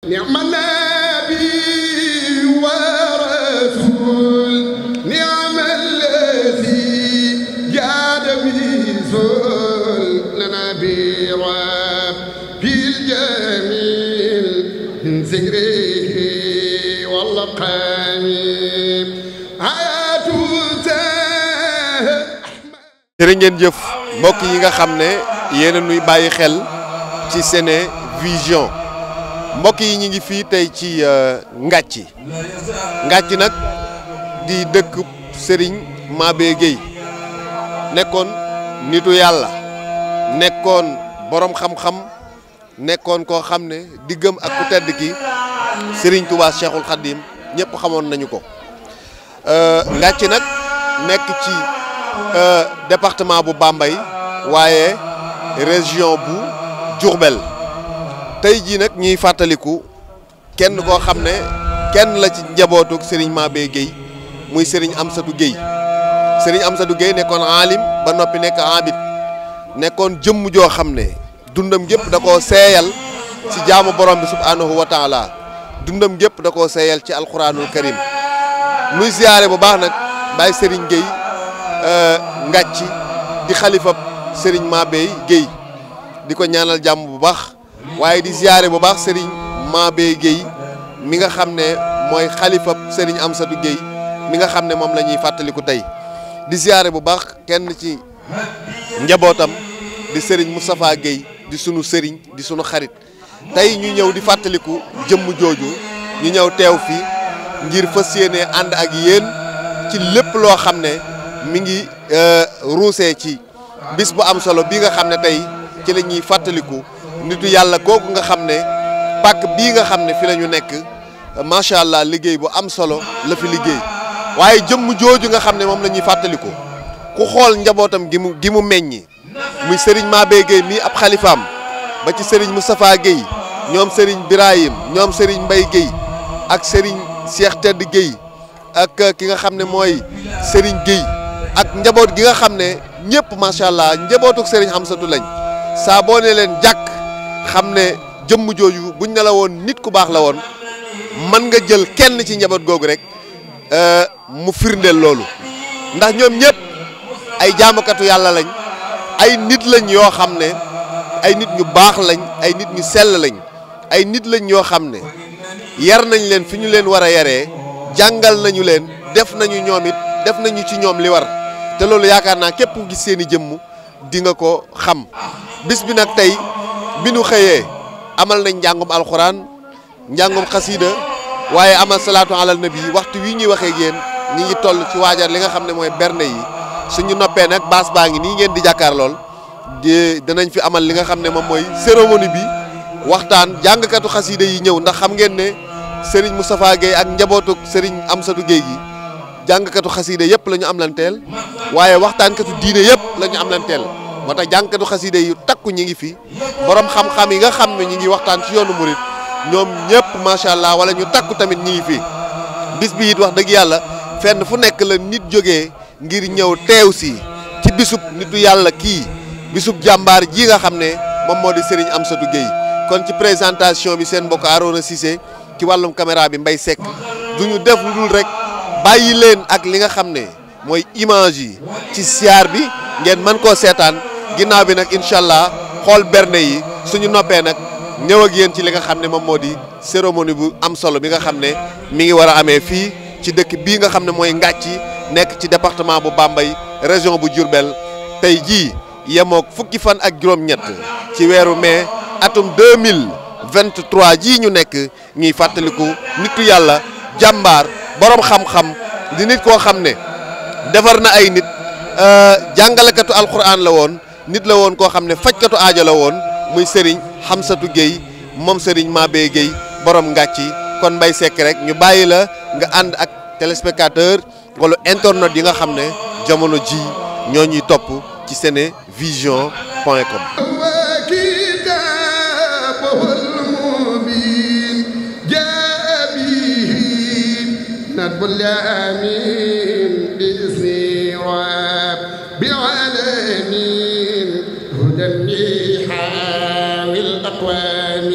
نعم النبي ورسول نعم الذي جاد بزول لنا برب في الجميل من ذكره واللقام حياته jërë ngeen jëf mbokk yi nga xam ne yéen a nuy bàyyi xel ci Sene Vision mbokk yi ñu ngi fii tey ci Ngathie nag di dëkk Serigne Mabé Gueye nekkoon nitu yàlla nekkoon borom xam-xam nekkoon koo xam ne diggam ak ku tedd ki Serigne Touba Cheikhul Khadim ñëpp xamoon nañu ko Ngathie nag nekk ci département bu Bambey waaye région bu Diourbel tey jii nag ñuy fàttaliku kenn koo xam ne kenn la ci njabootu Serigne Mabé Gueye muy Serigne Amsatou Gueye Serigne Amsatou Gueye nekkoon aalim ba noppi nekk abid nekkoon jëmm joo xam ne dundam gépp da koo seeyal ci jaamu borom bi subhanahu wa taala dundam gépp da koo seeyal ci alquranul karim muy ziyaare bu baax nag Baye Serigne Gueye Ngathie di xalifa Serigne Mabé Gueye di ko ñaanal jàmm bu baax waaye di ziyaare bu baax Serigne Mabé Gueye mi nga xam ne mooy xalifa Serigne Amsatou Gueye mi nga xam ne moom la ñuy fàttaliku tey di ziyaare bu baax kenn ci njabootam di Serigne Moustapha Gueye di sunu Serigne di sunu xarit tey ñu ñëw di fàttaliku jëmm jooju ñu ñëw teew fii ngir fas yéene ànd ak yéen ci lépp loo xam ne mi ngi ruusee ci bis bu am solo bii nga xam ne tey ci la ñuy fàttaliku nitu yàlla kooku nga xam ne pàkk bii nga xam ne fi la ñu nekk macha allah liggéey bu am solo la fi liggéey waaye jëmm jooju nga xam ne moom la ñuy fàttaliku ku xool njabootam gi mu meññi muy Serigne Mabé Gueye mii ab xalifaam ba ci Serigne Moustapha Gueye ñoom Serigne Birahim ñoom Serigne Mbaye Gueye ak Serigne Cheikh Tedd Gueye ak ki nga xam ne mooy Serigne Gueye ak njaboot gi nga xam ne ñëpp macha allah njabootuk Serigne Amsatou lañ saa boo ne leen jàkk xam ne jëmm jooju buñ ne la woon nit ku baax la woon mën nga jël kenn ci njaboot googu rek mu firndeel loolu ndax ñoom ñëpp ay jaamukatu yàlla lañ ay nit lañ yoo xam ne ay nit ñu baax lañ ay nit ñu sell lañ ay nit lañ yoo xam ne yar nañ leen fi ñu leen war a yaree jàngal nañu leen def nañu ñoom it def nañu ci ñoom li war te loolu yaakaar naa képp ku gis seen i jëmm di nga ko xam bis bi nag tey bi nu xëyee amal nañ njàngum alxuraan njàngum xasiida waaye amal salaatu alal nabi waxtu wi ñuy waxee ak yéen ñi ngi toll ci waajal li nga xam ne mooy berne yi suñu noppee nag baas baa ngi nii ngeen di jàkkaar lool danañ fi amal li nga xam ne moom mooy cérémonie bi waxtaan jàngkatu xasiida yi ñëw ndax xam ngeen ne Serigne Moustapha Gueye ak njabootu Serigne Amsatou Gueye gi jàngkatu xasiida yëpp la ñu am lanteel waaye waxtaankatu diine yëpp la ñu am lanteel moo tax jàngkatu xasiida yu takku ñi ngi fi borom xam-xam yi nga xam ne ñi ngi waxtaan ci yoonu murit ñoom ñëpp macha allah wala ñu takku tamit ñi ngi fi bis bi it wax dëgg yàlla fenn fu nekk la nit jógee ngir ñëw teew si ci bisub nitu yàlla kii bisub jàmbaar ji nga xam ne moom moo di Serigne Amsatou Gueye kon ci présentation bi seen mbokk Arona Cissé ci wàllum caméra bi Mbaye Seck du ñu def lu dul rek bàyyi leen ak li nga xam ne mooy image yi ci siyaar bi ngeen mën koo seetaan ginnaaw bi nag incha allah xool berne yi suñu noppee nag ñëw ak yéen ci li nga xam ne moom moo di cérémonie bu am solo bi nga xam ne mi ngi war a amee fii ci dëkk bii nga xam ne mooy Ngathie nekk ci département bu Bambey région bu Diourbel tey jii yemook fukki fan ak juróom-ñett ci weeru mai atum 2023 jii ñu nekk ñuy fàttaliku nitu yàlla jàmbaar borom xam-xam di nit koo xam ne defar na ay nit jàngalekatu alquran la woon nit la woon koo xam ne fajkatu aajo la woon muy Serigne Amsatou Gueye moom Serigne Mabé Gueye borom Ngathie kon Mbaye Seck rek ñu bàyyi la nga ànd ak téléspectateur wala internet yi nga xam ne jamono ji ñoo ñuy topp ci senevision.com. بالآمين بإذن رب العالمين هدى لحاوي الأقوام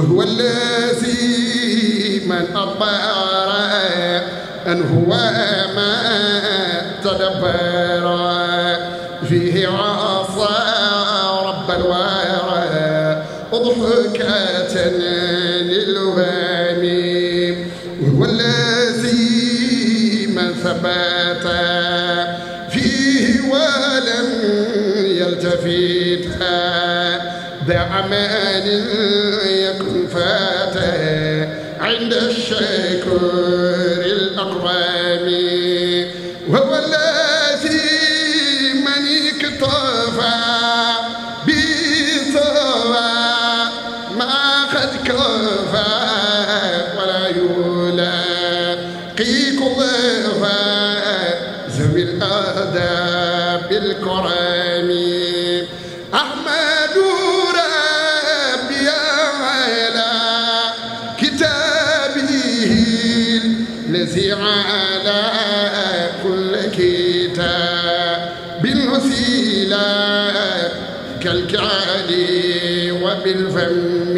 وهو الذي من أطار أن هو ما تدبر فيه عصى رب الورى ضحكة للوهم وهو الذي من ثبت فيه ولم يلتفت ذا عمل يكن فاته عند الشكر الأقوام وهو الذي من اكتفى بثوى ما قد كفى ولا يلاقي كلفا ذوي الآداب الكرام أحمد ربي على كتابه الذي على كل كتاب وسيلة كالكعلي وبالفم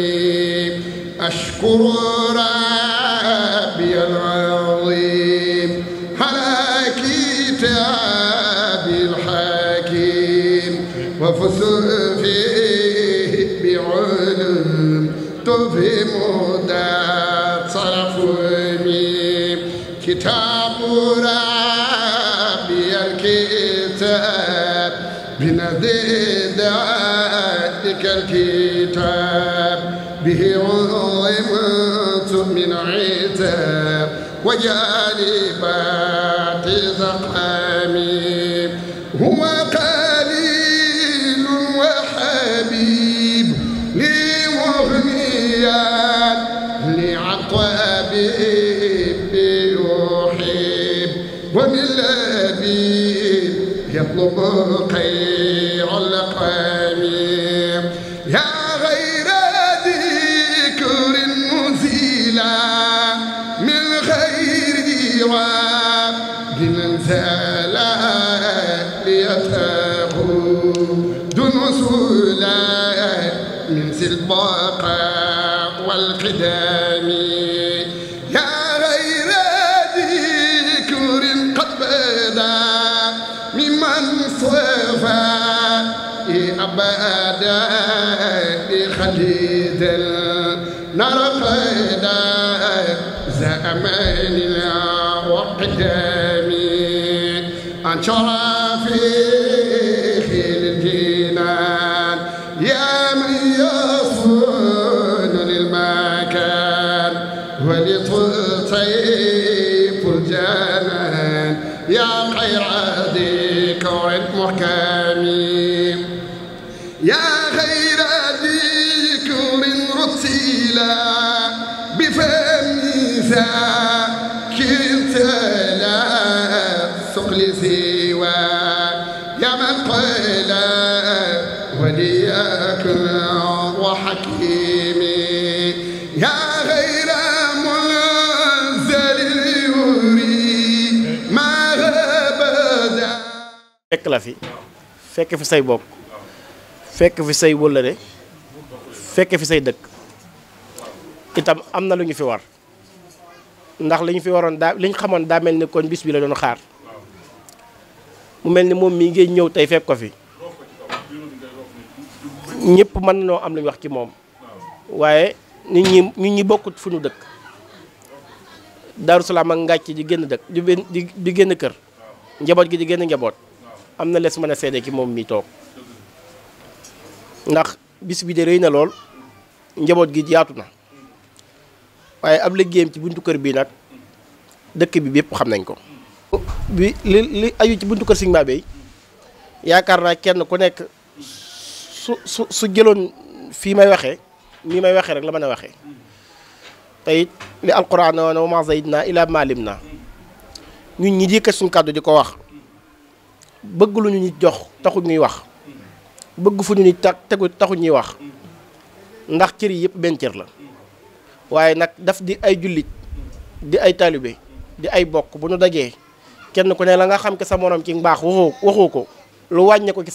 أشكر ربي العظيم على كتاب الحكيم وفز فيه بعلم تفهم ذات صرفني كتاب ربي الكتاب بنذير ذلك الكتاب به علمت من عتاب وجالبات زقامي هو قليل وحبيب لي مغنيا لعطابي يحب ومن الذي يطلب خير اللقام يا غير ذكر مزيلا من غير راب لننزل ليتاخذ نزولا من البقاء والقدام يا غير ذكر قد بدا ممن صفى أبدا بخليد نرقدا زماننا وقدامي أنشر فيه الجنان يا من يصون للمكان ولتطيب الجنان يا خير ذكر محكمي يا خير ذكر رتيلا بفمي ذاكرت لا ثقل سوى يا من قال وليكن وحكيمي يا غير منزل يوري ما غبدا fekk la fi fekk fi say bokk fekk fi say wëllëre fekk fi say dëkk itam am na lu ñu fi war ndax li ñu fi waroon daa li ñu xamoon daa mel ni kon bis bi la doon xaar mu mel ni moom mii ngay ñëw tey fekk ko fi ñëpp mën nañoo am lu ñu wax ci moom waaye nit ñi bokkut fu ñu dëkk Daaru Salaam ak Ngàcc di génn dëkk di génn kër njaboot gi di génn njaboot am na lees mën a seede ki moom mi toog ndax bis bi de rëy na lool njaboot gi yaatu na waaye ab liggéeyam ci buntu kër bii nag dëkk bi bépp xam nañ ko. bi li aju ci buntu kër Sëñ Mabéye yaakaar naa kenn ku nekk su jëloon fii may waxee nii may waxee rek la mën a waxee te it li alquran wa ma zaydna ila malim na ñun ñi di suñu kàddu di ko wax bëgg lu ñu nit jox taxul ñuy wax bëgg fu ñu nit tegu taxul ñuy wax ndax cër yi yëpp benn cër la waaye nag daf di ay jullit di ay taalibe di ay bokk bu nu dajee kenn ku ne la nga xam ke sa morom ci mbaax waxoo ko lu wàññe ko ci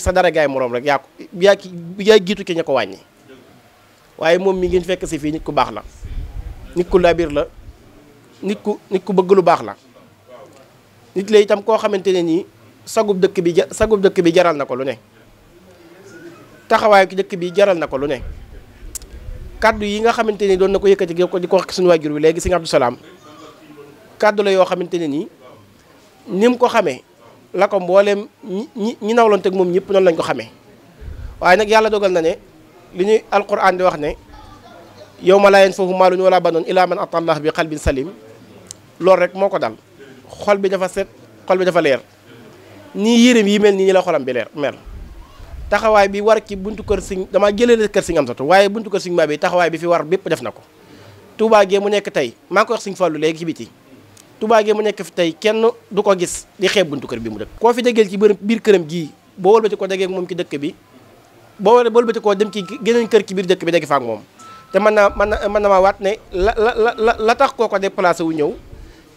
sa dara gaay morom rek yaa jiitu ki ña ko wàññi waaye moom mi ngeen fekk si fii nit ku baax la, nit ku labir la, nit ku bëgg lu baax la. nit la itam koo xamante ne nii sagub dëkk bi jaral na ko lu ne, taxawaayu dëkk bi jaral na ko lu ne. kaddu yi nga xamante ni doon na ko yëkkati di ko wax suñu waajur wi léegi sëñ Abdou Salaam kaddu la yoo xamante ne nii ni mu ko xamee la ko mbooleem ñi nawloon teg moom ñëpp noonu lañ ko xamee. waaye nag yàlla dogal na ne li ñuy alquran di wax ne yawma laa yanfa'u maalun wala banuun illaa man ataa Allaah bi qalbin salim, loolu rek moo ko dal. xol bi dafa set, xol bi dafa leer, nii yéreem yi mel nii la xolam bi leer mel. taxawaay bi war ci buntu kër Sëñ damaa jëlee kër Sëñ Amsatu, waaye buntu kër Sëñ Mabéye taxawaay bi fi war bépp def na ko. Touba gee mu nekk tey maa ngi koy wax Sëñ Fallu léegi ci biti, Touba gee mu nekk fi tey kenn du ko gis di xeeb buntu kër bi mu dëkk. koo fi déggeel ci biir këram gii boo wëlbati ko déggee moom ci dëkk bi, boo wëlbati koo dem ci geneen kër ci biir dëkk bi dégg fa ak moom. te mën na maa waat ne la tax koo ko déplacé wu ñëw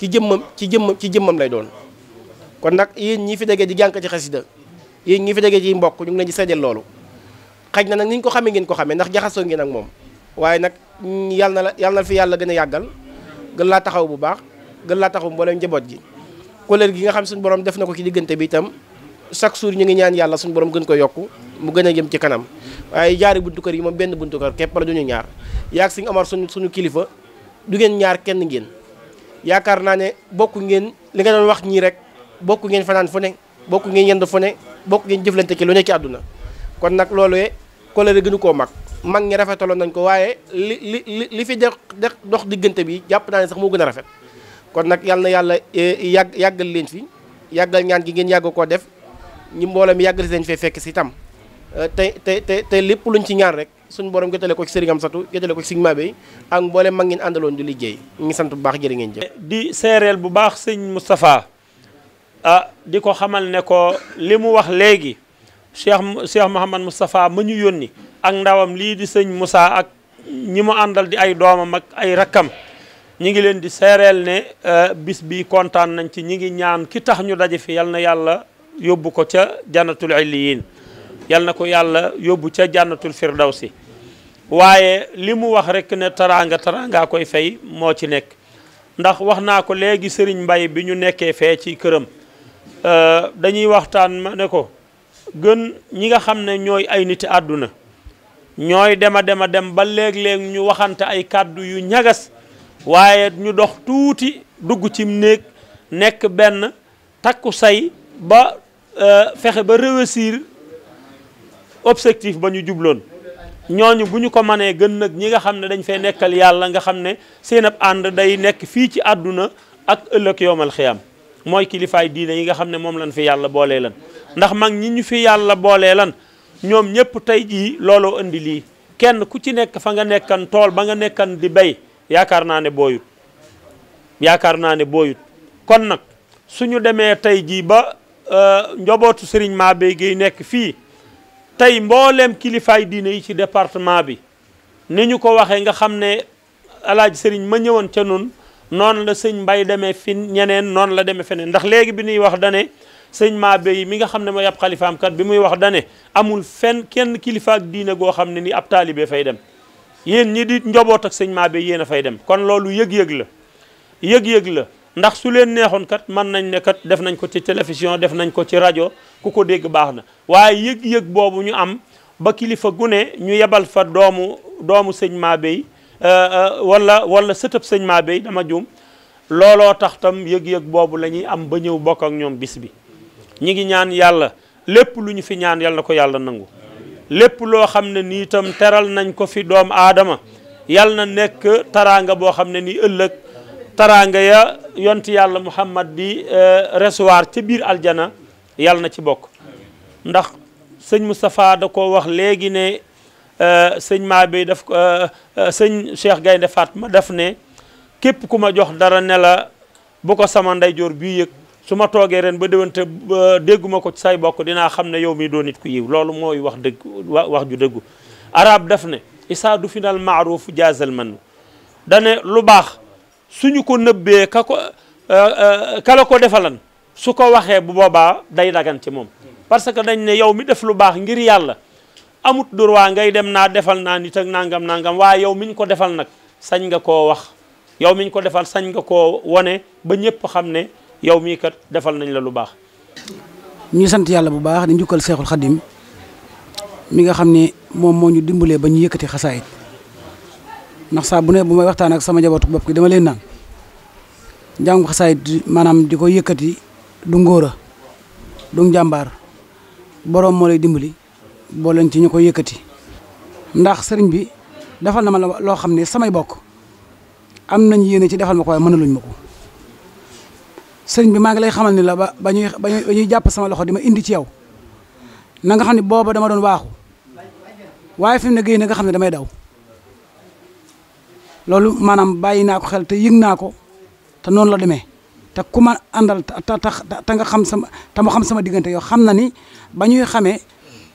ci jëmmam lay doon. kon nag yéen ñii fi déggee di jànk ci xasida, yéen ñi fi déggee ci mbokk ñu ngi leen di seddeel loolu. xaj na nag ni ñu ko xamee ngeen ko xamee ndax jaxasoo ngeen ak moom, waaye nag yàlla na fi yàlla gën a yàggal, gën laa taxaw bu baax, gën laa taxaw mbooleem njaboot gi. kóllëre gi nga xam suñu borom def na ko ci diggante bi itam chaque jour ñu ngi ñaan yàlla suñu borom gën ko yokku mu gën a jëm ci kanam. waaye jaari buntu kër yi moom benn buntu kër képp la duñu ñaar, yaag Sëñ Omar suñu kilifa du ngeen ñaar kenn ngeen. yaakaar naa ne bokk ngeen li nga doon wax ñii rek, bokk ngeen fanaan fu ne, bokk ngeen yend fu ne, bokk ngeen jëflante ci lu ne ci àdduna. kon nag loolu kóllëre gënu koo mag ñi rafetaloon nañ ko, waaye li fi dox diggante bi jàpp naa ne sax moo gën a rafet. kon nag yal na yàlla yàggal leen fi, yàggal ñaan gi ngeen yàgg koo def, ñi mbooloo mi yàggal leen fee fekk si tam. te lépp luñ ci ñaan rek suñu borom jotale ko ci Sëriñ Amsatu jotale ko ci Sëriñ Mabéye ak mboolem mag ngeen àndaloon di liggéey. ñu ngi sant bu baax, jërë ngeen jëf. di seereel bu baax sëñ Moustapha di ko xamal ne ko li mu wax léegi Cheikh Mouhamad Moustapha ma ñu yónni ak ndawam lii di sëñ Moussa ak ñi mu àndal di ay doomam ak ay rakkam, ñi ngi leen di seereel ne bis bi kontaan nañ ci. ñi ngi ñaan ki tax ñu daje fi yal na yàlla yóbbu ko ca jannatul illiyin, yal na ko yàlla yóbbu ca jannatul firdawsi. waaye li mu wax rek ne taraanga koy fay moo ci nekk. ndax wax naa ko léegi Sëriñ Mbay bi ñu nekkee fee ci këram dañuy waxtaan ma ne ko gën ñi nga xam ne ñooy ay niti àdduna ñooy dem ba léeg-léeg ñu waxante ay kàddu yu ñagas, waaye ñu dox tuuti dugg ci néeg nekk benn takku say ba fexe ba réussir objectif ba ñu jubloon. ñooñu bu ñu ko mënee gën nag ñi nga xam ne dañ fay nekkal yàlla, nga xam ne seen ab ànd day nekk fii ci àdduna ak ëllëg yowmal xiyam, mooy kilifaay diine yi nga xam ne moom lañ fi yàlla boolee lan. ndax mag ñi ñu fi yàlla boolee lan ñoom ñëpp tey jii looloo indi lii. kenn ku ci nekk fa nga nekkan tool ba nga nekkan di bay yaakaar naa ne booyut kon nag suñu demee tey jii ba njobootu Sëriñ Mabéye Guèye nekk fii tey mbooleem kilifaay diine yi ci département bi ni ñu ko waxee nga xam ne alaaji sëriñ ma ñëwoon ca nun noonu la sëñ Mbay demee fi ñeneen noonu la demee feneen. ndax léegi bi ñuy wax dane sëñ Mabéye mi nga xam ne mooy ab xalifaam kat bi muy wax dane amul kenn kilifaak diine goo xam ne ni ab taalibe fay dem, yéen ñi di njoboot ak sëñ Mabéye yéen a fay dem. kon loolu yëg-yëg la ndax su leen neexoon kat mën nañ ne kat def nañ ko ci télévision, def nañ ko ci rajo, ku ko dégg baax na. waaye yëg-yëg boobu ñu am ba kilifa gune ñu yebal fa doomu sëñ Mabéye wala sëtëb sëñ Mabéye dama juum, looloo tax tam yëg-yëg boobu la ñuy am ba ñëw bokk ak ñoom bis bi. ñi ngi ñaan yàlla lépp lu ñu fi ñaan yàlla na ko yàlla nangu, lépp loo xam ne nii itam teral nañ ko fi doomu aadama yàlla na nekk taraanga boo xam ne nii ëllëg taraanga ya yonti yàlla Muhammad di recevoir ca biir aljana yàlla na ci bokk. ndax sëñ Moustapha da ko wax léegi ne sëñ Mabéye daf ko sëñ Cheikh Gaynde Fatma daf ne képp ku ma jox dara ne la bu ko sama ndeyjoor bii yëg, su ma toogee ren ba déwante dégguma ko ci say bokk dinaa xam ne yow mi doo nit ku yiw. loolu mooy wax ju dëggu. arab daf ne isaa du final maaruf jaazal man dane lu baax suñu ko nëbbee kala ko defalan su ko waxee bu boobaa day dagan ci moom. parce que dañ ne yow mi def lu baax ngir yàlla amut droit ngay dem naa defal naa nit ak nangam nangam waaye yow miñ ko defal nag sañ nga koo wax yow miñ ko defal sañ nga koo wone ba ñëpp xam ne yow mii kat defal nañ la lu baax. ñu sant yàlla bu baax di njukkal Seexul Xadim mi nga xam ne moom moo ñu dimbalee ba ñu yëkkati xasaayit ndax saa bu ne bu may waxtaan ak sama njabootu bopp gi dama leen naan njàngu xasaayit maanaam di ko yëkkati du ngóora du njàmbaar boroom moo lay dimbali boo leen ci ñu koy yëkkati ndax sëriñ bi defal na ma loo xam ne samay bokk am nañ yéene ci defal ma ko waaye mënaluñ ma ko sëriñ bi maa ngi lay xamal ni la ba ñuy jàpp sama loxo di ma indi ci yow na nga xam ne booba dama doon waaxu waaye fi mu ne géey na nga xam ne damay daw loolu maanaam bàyyi naa ko xel te yëg naa ko te noonu la demee te ku ma àndal te nga xam sama te mu xam sama diggante yow xam na ni ba ñuy xamee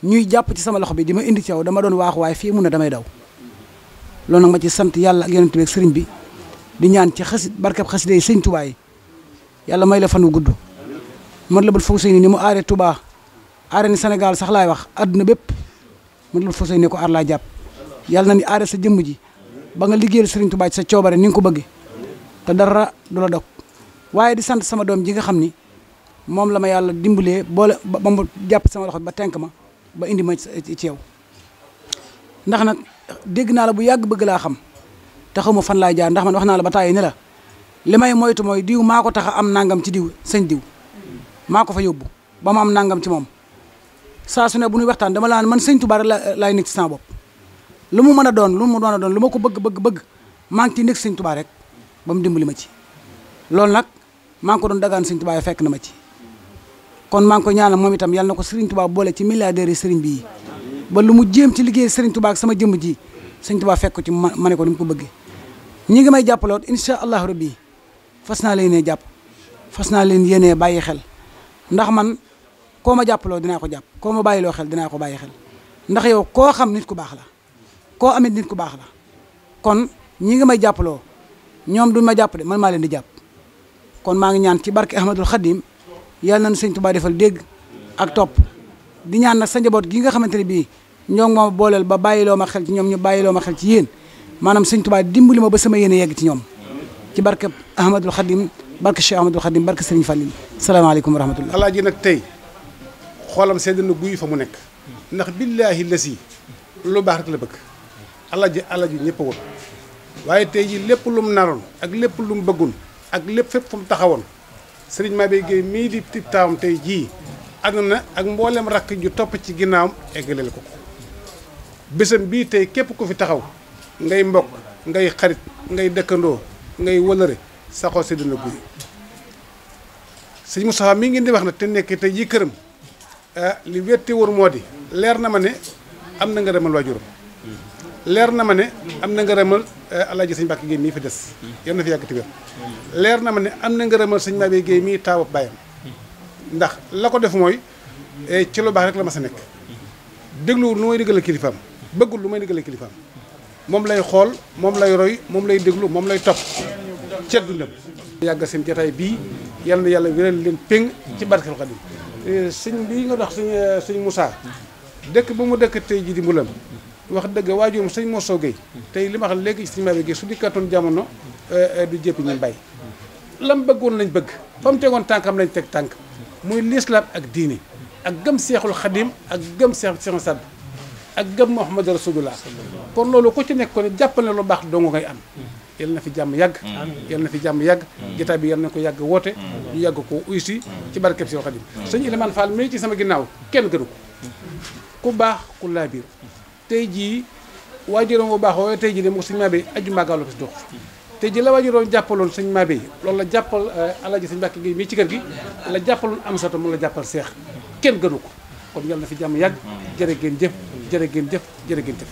ñuy jàpp ci sama loxo bi di ma indi ci yow dama doon waaxu waaye fii mu ne damay daw loolu nag ma ci sant yàlla ak yonent bi ak sëriñ bi di ñaan ci barkeb xasida yi sëñ Tuubaa yi yàlla may la fan wu gudd Matlabul Fawzayni ni mu aaree Touba aaree ni Sénégal sax laay wax àdduna bépp Matlabul Fawzayni ko aar laa jàpp yàlla na ni aaree sa jëmm ji ba nga liggéeyal Serigne Touba ci sa coobare ni nga ko bëggee te dara du la dog waaye di sant sama doom ji nga xam ni moom la ma yàlla dimbalee boole ba mu jàpp sama loxo ba tenk ma ba indi ma ci yow ndax nag dégg naa la bu yàgg bëgg laa xam te xaw ma fan laay jaar ndax man wax naa la ba tàyyi ne la li may moytu mooy diw maa ko tax a am nangam ci diw sëñ diw maa ko fa yóbbu ba ma am nangam ci moom saa su ne bu ñuy waxtaan dama laan man sëñ Tuubaa rek laay nekk ci sama bopp lu mu mën a doon lu mu doon a doon lu ma ko bëgg maa ngi ci nekk sëñ Tuubaa rek ba mu dimbali ma ci loolu nag maa ngi ko doon dagaan sëñ Tuubaa fekk na ma ci kon maa ngi ko ñaanal moom itam yàlla na ko sëriñ Tuubaa boole ci milliardaires yi sëriñ bii ba lu mu jéem ci liggéey sëriñ Tuubaa ak sama jëmm ji sëñ Tuubaa fekk ko ci ma ne ko ni mu ko bëggee ñi ngi may jàppaloot incha allahu rabbi fas naa leen jàpp fas naa leen yéenee bàyyi xel ndax man koo ma jàppaloo dinaa ko jàpp koo ma bàyyiloo xel dinaa ko bàyyi xel ndax yow koo xam nit ku baax la koo amit nit ku baax la kon ñi ngi may jàppaloo ñoom duñ ma jàpp de man maa leen di jàpp kon maa ngi ñaan ci barke Ahmadul Xadim yàlla nañ sëñ Tuubaa defal dégg ak topp di ñaan nag sa njaboot gi nga xamante ne bii ñoo ngi ma booleel ba bàyyiloo ma xel ci ñoom ñu bàyyiloo ma xel ci yéen maanaam sëñ Tuubaa dimbali ma ba sama yéene yegg ci ñoom ci barke Ahmadul Xadim barke Cheikh Ahmadul Xadim barke Serigne Fallil salaamaaleykum wa rahmatullah. alaaji nag tey xoolam sedd na guy fa mu nekk ndax billaahi lasi lu baax rek la bëgg alaaji ñëpp a woon waaye tey ji lépp lu mu naroon ak lépp lu mu bëggoon ak lépp fépp fu mu taxawoon Serigne Mabeye Gueye mii di taawam tey jii ànd na ak mboolem rakk ju topp ci ginnaawam eggaleel ko bésam bii tey képp ku fi taxaw ngay mbokk ngay xarit ngay dëkkandoo ngay wëlëre sa xol sedd na guy sëñ Moustapha mii ngeen di wax nag te nekk tey jii këram li wetti wër moo di leer na ma ne am na nga remal waajuram leer na ma ne am na nga remal alaaji sëñ Mbàkke Gueye mii fi des yal na fi yàgg ti wér leer na ma ne am na nga remal sëñ Mabeye Gueye mii taawab bàyyam ndax la ko def mooy ci lu baax rek la ma sa nekk dégluwul lu may diggal kilifaam bëggul lu may diggal kilifaam moom lay xool moom lay roy moom lay déglu moom lay topp ceeb dundam yàgg seen jotaay bii yal na yàlla wéral leen péng ci barkeel Xadim sëñ bii nga dox sëñ Moussa dëkk ba mu dëkk tey ji di Mbulam wax dëgg waajurum sëñ Moussa Gueye tey li ma xam léegi sëñ Mabeye Gueye su dikkatoon jamono du jéppi ñu mbay lam bëggoon lañ bëgg fa mu tegoon tànkam lañ teg tànk muy lislaam ak diine ak gëm Seexul Xadim ak gëm Seex Sadd ak gëm Muhammadu Rasulullah kon loolu ku ci nekk ko ne jàppal ne lu baax dongo ngay am yal na fi jàmm yàgg yal na fi jàmm yàgg jotaay bi yal na ko yàgg woote ñu yàgg ko uysi ci barkeb Seexul Xadim sëñ Ilimaan Fall mii ci sama ginnaaw kenn gënu ko ku baax ku laa biir tey jii waajuram bu baax waaye tey jii de mo sëñ Mabeye aju màggaalu bis dox tey jii la waajuroon jàppaloon sëñ Mabeye loolu la jàppal alaaji sëñ Mbàkke Gueye mii ci kër gi la jàppaloon am sata mu la jàppal seex kenn gënu ko kon yal na fi jàmm yàgg jërë ngeen jëf jërë ngeen jëf jërë ngeen jëf